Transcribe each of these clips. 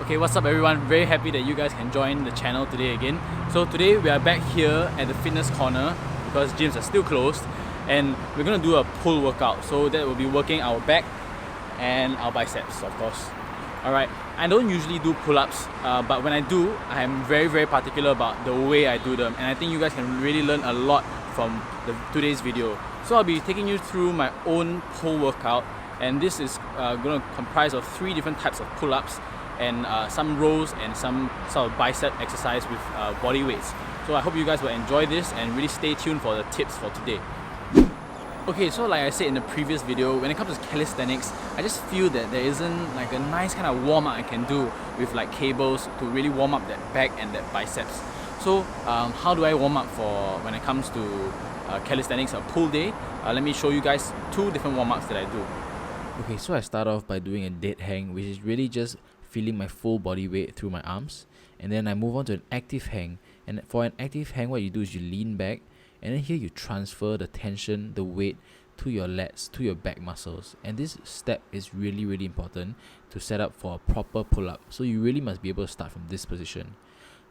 Okay, what's up everyone? Very happy that you guys can join the channel today again. So today we are back here at the fitness corner because gyms are still closed, and we're going to do a pull workout. So that will be working our back and our biceps, of course. Alright, I don't usually do pull-ups, but when I do, I'm very particular about the way I do them, and I think you guys can really learn a lot from today's video. So I'll be taking you through my own pull workout, and this is going to comprise of 3 different types of pull-ups and some rows and some sort of bicep exercise with body weights. So I hope you guys will enjoy this and really stay tuned for the tips for today. Okay, so like I said in the previous video, when it comes to calisthenics, I just feel that there isn't like a nice kind of warm-up I can do with like cables to really warm up that back and that biceps. So how do I warm up for when it comes to calisthenics or pull day? Let me show you guys 2 different warm-ups that I do. Okay, so I start off by doing a dead hang, which is really just feeling my full body weight through my arms, and then I move on to an active hang. And for an active hang, what you do is you lean back, and then here you transfer the tension, the weight to your lats, to your back muscles. And this step is really important to set up for a proper pull-up. So you really must be able to start from this position.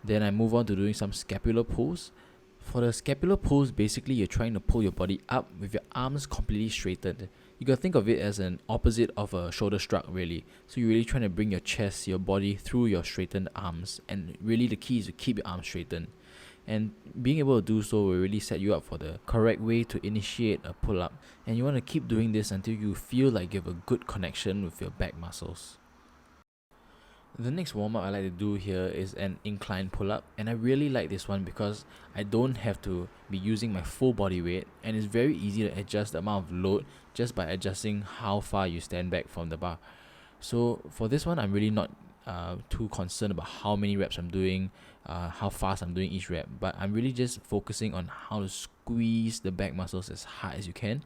Then I move on to doing some scapular pose. For the scapular pose, basically you're trying to pull your body up with your arms completely straightened. You can think of it as an opposite of a shoulder shrug really. So you're really trying to bring your chest, your body through your straightened arms, and really the key is to keep your arms straightened. And being able to do so will really set you up for the correct way to initiate a pull-up. And you want to keep doing this until you feel like you have a good connection with your back muscles. The next warm-up I like to do here is an incline pull-up, and I really like this one because I don't have to be using my full body weight, and it's very easy to adjust the amount of load just by adjusting how far you stand back from the bar. So for this one, I'm really not too concerned about how many reps I'm doing, how fast I'm doing each rep, but I'm really just focusing on how to squeeze the back muscles as hard as you can.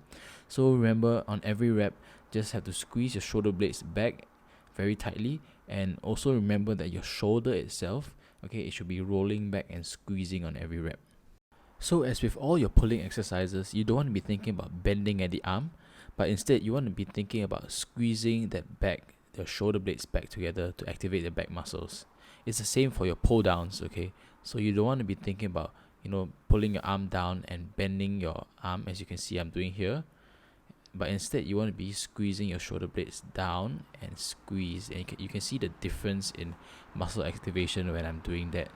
So remember, on every rep, just have to squeeze your shoulder blades back very tightly, and also remember that your shoulder itself, okay, it should be rolling back and squeezing on every rep. So as with all your pulling exercises, you don't want to be thinking about bending at the arm, but instead you want to be thinking about squeezing that back, your shoulder blades back together to activate the back muscles. It's the same for your pull downs, okay? So you don't want to be thinking about, pulling your arm down and bending your arm, as you can see I'm doing here. But instead you want to be squeezing your shoulder blades down and squeeze, and you can see the difference in muscle activation when I'm doing that.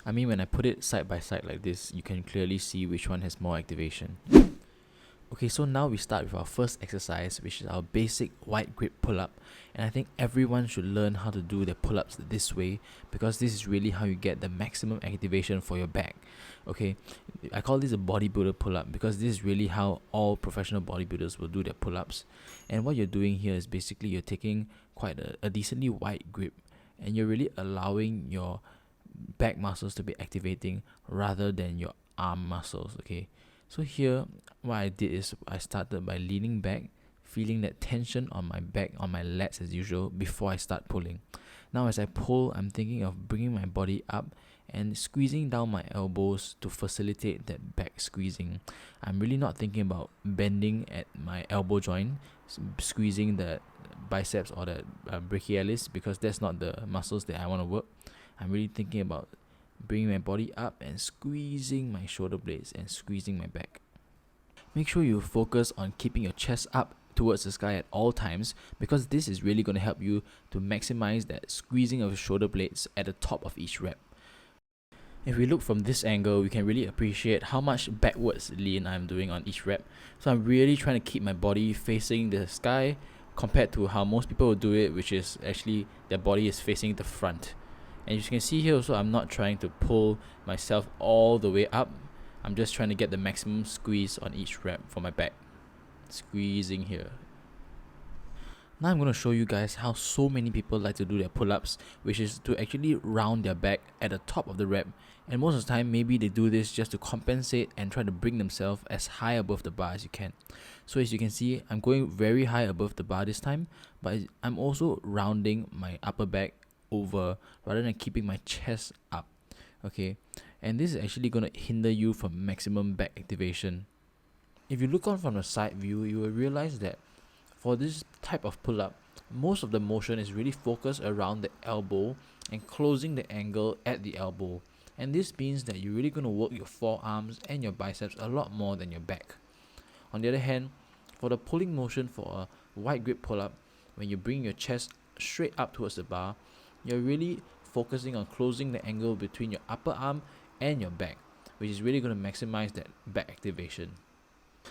I mean, when I put it side by side like this, you can clearly see which one has more activation. Okay, so now we start with our first exercise, which is our basic wide grip pull-up. And I think everyone should learn how to do their pull-ups this way, because this is really how you get the maximum activation for your back. Okay, I call this a bodybuilder pull-up because this is really how all professional bodybuilders will do their pull-ups. And what you're doing here is basically you're taking quite a decently wide grip, and you're really allowing your back muscles to be activating rather than your arm muscles, okay? So here, what I did is I started by leaning back, feeling that tension on my back, on my lats as usual, before I start pulling. Now as I pull, I'm thinking of bringing my body up and squeezing down my elbows to facilitate that back squeezing. I'm really not thinking about bending at my elbow joint, squeezing the biceps or the brachialis, because that's not the muscles that I want to work. I'm really thinking about bringing my body up and squeezing my shoulder blades and squeezing my back. Make sure you focus on keeping your chest up towards the sky at all times, because this is really going to help you to maximize that squeezing of your shoulder blades at the top of each rep. If we look from this angle, we can really appreciate how much backwards lean I'm doing on each rep. So I'm really trying to keep my body facing the sky compared to how most people will do it, which is actually their body is facing the front. And as you can see here also, I'm not trying to pull myself all the way up. I'm just trying to get the maximum squeeze on each rep for my back. Squeezing here. Now I'm going to show you guys how so many people like to do their pull-ups, which is to actually round their back at the top of the rep. And most of the time, maybe they do this just to compensate and try to bring themselves as high above the bar as you can. So as you can see, I'm going very high above the bar this time, but I'm also rounding my upper back over rather than keeping my chest up, okay? And this is actually going to hinder you from maximum back activation. If you look on from the side view, you will realize that for this type of pull-up, most of the motion is really focused around the elbow and closing the angle at the elbow. And this means that you're really going to work your forearms and your biceps a lot more than your back. On the other hand, for the pulling motion for a wide grip pull-up, when you bring your chest straight up towards the bar, you're really focusing on closing the angle between your upper arm and your back, which is really going to maximize that back activation.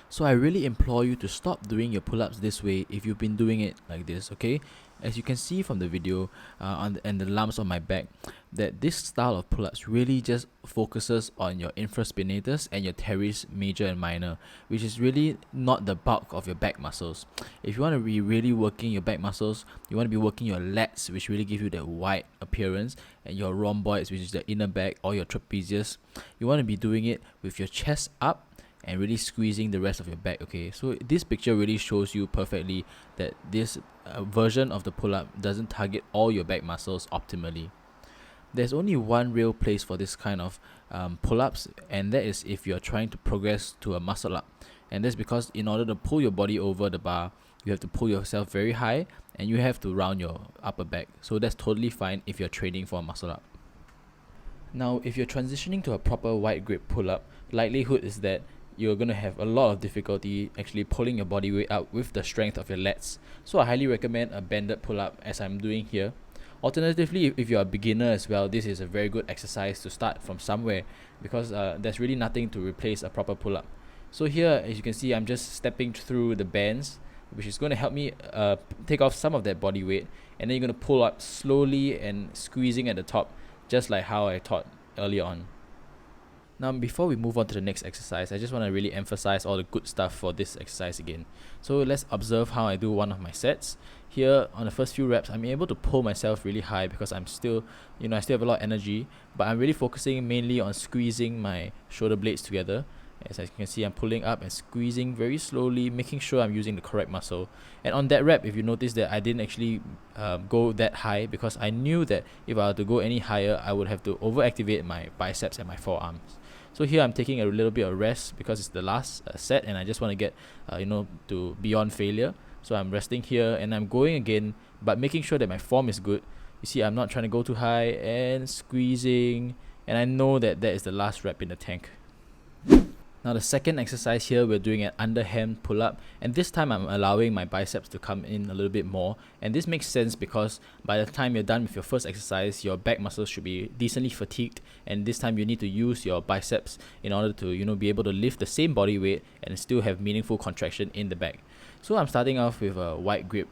So I really implore you to stop doing your pull-ups this way if you've been doing it like this, okay? As you can see from the video and the lumps on my back, that this style of pull-ups really just focuses on your infraspinatus and your teres major and minor, which is really not the bulk of your back muscles. If you want to be really working your back muscles, you want to be working your lats, which really give you that wide appearance, and your rhomboids, which is the inner back, or your trapezius. You want to be doing it with your chest up and really squeezing the rest of your back, okay? So this picture really shows you perfectly that this version of the pull-up doesn't target all your back muscles optimally. There's only one real place for this kind of pull-ups, and that is if you're trying to progress to a muscle up. And that's because in order to pull your body over the bar, you have to pull yourself very high and you have to round your upper back. So that's totally fine if you're training for a muscle up. Now, if you're transitioning to a proper wide grip pull-up, likelihood is that you're going to have a lot of difficulty actually pulling your body weight up with the strength of your lats. So I highly recommend a bended pull-up as I'm doing here. Alternatively, if you're a beginner as well, this is a very good exercise to start from somewhere, because there's really nothing to replace a proper pull-up. So here, as you can see, I'm just stepping through the bands, which is going to help me take off some of that body weight, and then you're going to pull up slowly and squeezing at the top, just like how I taught earlier on. Now, before we move on to the next exercise, I just want to really emphasize all the good stuff for this exercise again. So let's observe how I do one of my sets. Here, on the first few reps, I'm able to pull myself really high because I'm still, I still have a lot of energy, but I'm really focusing mainly on squeezing my shoulder blades together. As you can see, I'm pulling up and squeezing very slowly, making sure I'm using the correct muscle. And on that rep, if you notice that I didn't actually go that high, because I knew that if I were to go any higher, I would have to overactivate my biceps and my forearms. So here I'm taking a little bit of rest because it's the last set and I just want to get to beyond failure. So I'm resting here and I'm going again, but making sure that my form is good. You see, I'm not trying to go too high and squeezing, and I know that that is the last rep in the tank. Now the second exercise here, we're doing an underhand pull-up, and this time I'm allowing my biceps to come in a little bit more, and this makes sense because by the time you're done with your first exercise, your back muscles should be decently fatigued, and this time you need to use your biceps in order to be able to lift the same body weight and still have meaningful contraction in the back. So I'm starting off with a wide grip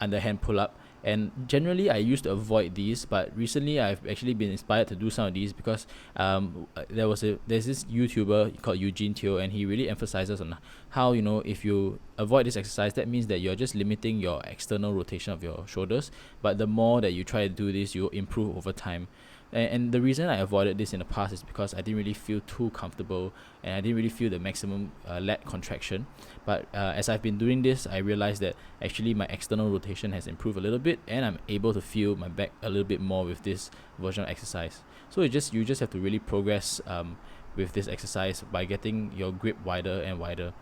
underhand pull-up. And generally I used to avoid these, but recently I've actually been inspired to do some of these because there's this YouTuber called Eugene Teo, and he really emphasizes on how if you avoid this exercise, that means that you're just limiting your external rotation of your shoulders, but the more that you try to do this, you'll improve over time. And the reason I avoided this in the past is because I didn't really feel too comfortable and I didn't really feel the maximum lat contraction. But as I've been doing this, I realized that actually my external rotation has improved a little bit and I'm able to feel my back a little bit more with this version of exercise. So you just have to really progress with this exercise by getting your grip wider and wider.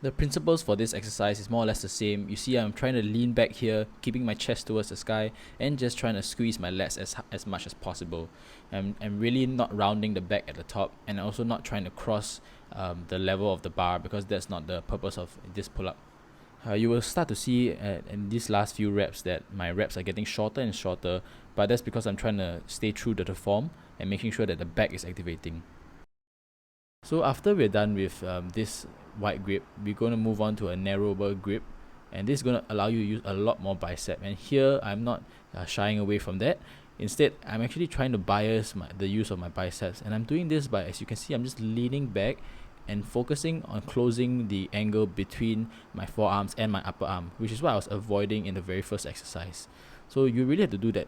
The principles for this exercise is more or less the same. You see, I'm trying to lean back here, keeping my chest towards the sky, and just trying to squeeze my lats as much as possible. I'm really not rounding the back at the top, and also not trying to cross the level of the bar, because that's not the purpose of this pull-up. You will start to see in these last few reps that my reps are getting shorter and shorter, but that's because I'm trying to stay true to the form and making sure that the back is activating. So after we're done with this wide grip, we're going to move on to a narrower grip, and this is going to allow you to use a lot more bicep. And here I'm not shying away from that. Instead, I'm actually trying to bias the use of my biceps, and I'm doing this by, as you can see, I'm just leaning back and focusing on closing the angle between my forearms and my upper arm, which is what I was avoiding in the very first exercise. So you really have to do that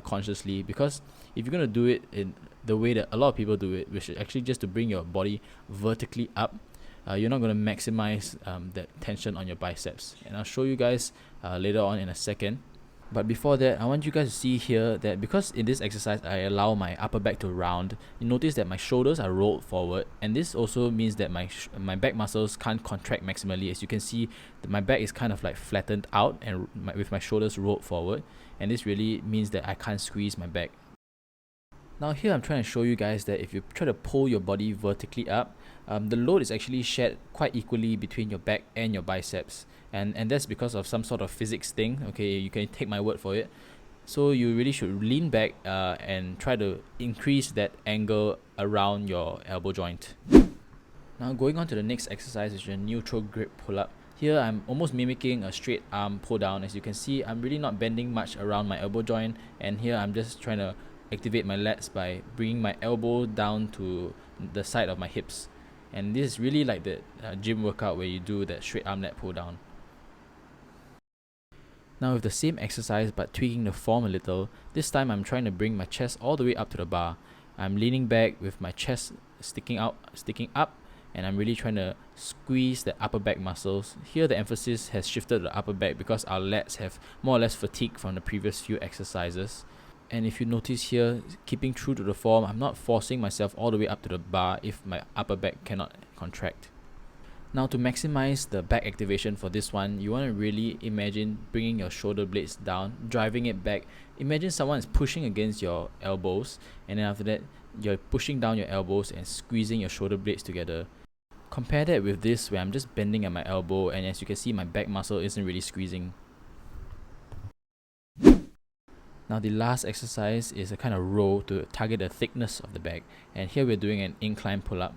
consciously, because if you're going to do it in the way that a lot of people do it, which is actually just to bring your body vertically up, you're not going to maximize that tension on your biceps. And I'll show you guys later on in a second. But before that, I want you guys to see here that because in this exercise I allow my upper back to round, you notice that my shoulders are rolled forward, and this also means that my back muscles can't contract maximally. As you can see, my back is kind of like flattened out and with my shoulders rolled forward, and this really means that I can't squeeze my back. Now here I'm trying to show you guys that if you try to pull your body vertically up, the load is actually shared quite equally between your back and your biceps, and that's because of some sort of physics thing. Okay, you can take my word for it. So you really should lean back and try to increase that angle around your elbow joint. Now going on to the next exercise, which is a neutral grip pull-up. Here I'm almost mimicking a straight arm pull down. As you can see, I'm really not bending much around my elbow joint, and here I'm just trying to activate my lats by bringing my elbow down to the side of my hips. And this is really like the gym workout where you do that straight arm lat pull down. Now with the same exercise but tweaking the form a little, this time I'm trying to bring my chest all the way up to the bar. I'm leaning back with my chest sticking up, and I'm really trying to squeeze the upper back muscles. Here the emphasis has shifted to the upper back because our lats have more or less fatigued from the previous few exercises. And if you notice here, keeping true to the form, I'm not forcing myself all the way up to the bar if my upper back cannot contract. Now to maximize the back activation for this one, you want to really imagine bringing your shoulder blades down, driving it back. Imagine someone is pushing against your elbows, and then after that, you're pushing down your elbows and squeezing your shoulder blades together. Compare that with this where I'm just bending at my elbow, and as you can see, my back muscle isn't really squeezing. Now the last exercise is a kind of row to target the thickness of the back, and here we're doing an incline pull-up.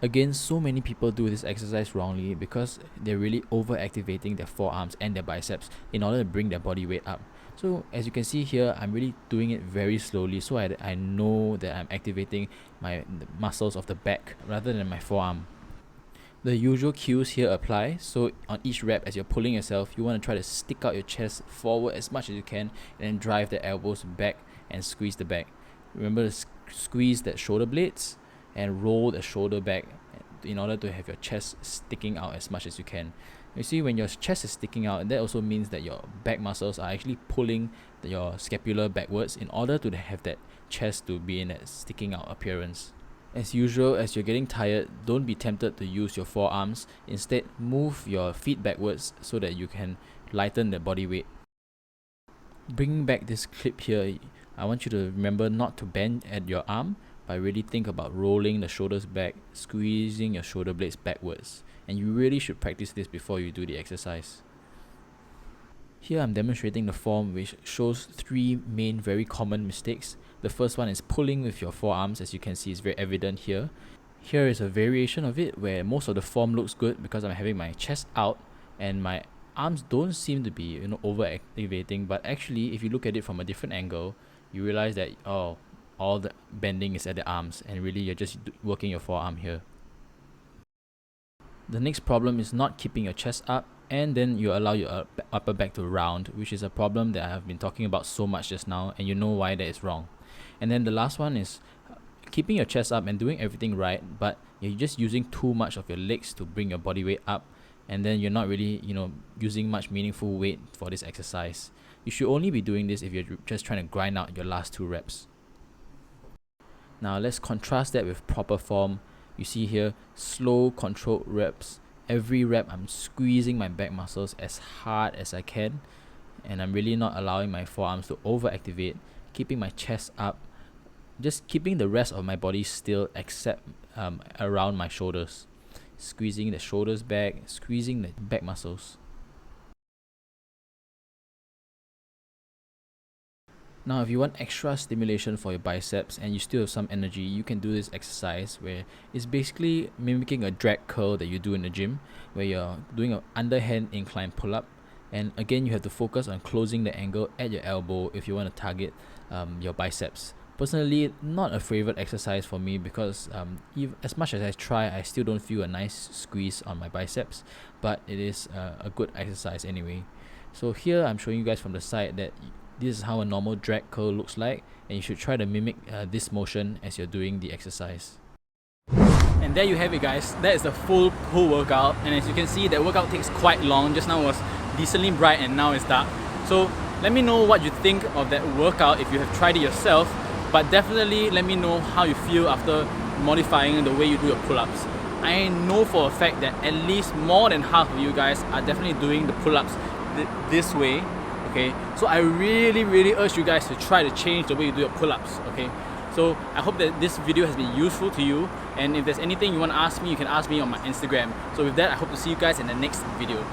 Again, so many people do this exercise wrongly because they're really over-activating their forearms and their biceps in order to bring their body weight up. So as you can see here, I'm really doing it very slowly so I know that I'm activating the muscles of the back rather than my forearm. The usual cues here apply. So on each rep, as you're pulling yourself, you want to try to stick out your chest forward as much as you can and then drive the elbows back and squeeze the back. Remember to squeeze that shoulder blades and roll the shoulder back in order to have your chest sticking out as much as you can. You see, when your chest is sticking out, that also means that your back muscles are actually pulling your scapula backwards in order to have that chest to be in that sticking out appearance. As usual, as you're getting tired, don't be tempted to use your forearms. Instead, move your feet backwards so that you can lighten the body weight. Bringing back this clip here, I want you to remember not to bend at your arm, but really think about rolling the shoulders back, squeezing your shoulder blades backwards. And you really should practice this before you do the exercise. Here I'm demonstrating the form which shows three main very common mistakes. The first one is pulling with your forearms. As you can see, it's very evident here. Here is a variation of it where most of the form looks good because I'm having my chest out and my arms don't seem to be over activating, but actually if you look at it from a different angle, you realize that all the bending is at the arms and really you're just working your forearm here. The next problem is not keeping your chest up, and then you allow your upper back to round, which is a problem that I have been talking about so much just now, and you know why that is wrong. And then the last one is keeping your chest up and doing everything right, but you're just using too much of your legs to bring your body weight up, and then you're not really using much meaningful weight for this exercise. You should only be doing this if you're just trying to grind out your last 2 reps. Now let's contrast that with proper form. You see here, slow controlled reps. Every rep I'm squeezing my back muscles as hard as I can, and I'm really not allowing my forearms to overactivate, keeping my chest up, just keeping the rest of my body still except around my shoulders. Squeezing the shoulders back, squeezing the back muscles. Now if you want extra stimulation for your biceps and you still have some energy, you can do this exercise where it's basically mimicking a drag curl that you do in the gym, where you're doing an underhand incline pull-up, and again you have to focus on closing the angle at your elbow if you want to target your biceps. Personally, not a favorite exercise for me because as much as I try, I still don't feel a nice squeeze on my biceps, but it is a good exercise anyway. So here I'm showing you guys from the side that this is how a normal drag curl looks like, and you should try to mimic this motion as you're doing the exercise. And there you have it, guys. That is the full pull workout, and as you can see, that workout takes quite long. Just now was decently bright and now it's dark. So let me know what you think of that workout if you have tried it yourself, but definitely let me know how you feel after modifying the way you do your pull-ups. I know for a fact that at least more than half of you guys are definitely doing the pull-ups this way, okay? So I really urge you guys to try to change the way you do your pull-ups, okay? So I hope that this video has been useful to you, and if there's anything you want to ask me, you can ask me on my Instagram. So with that, I hope to see you guys in the next video.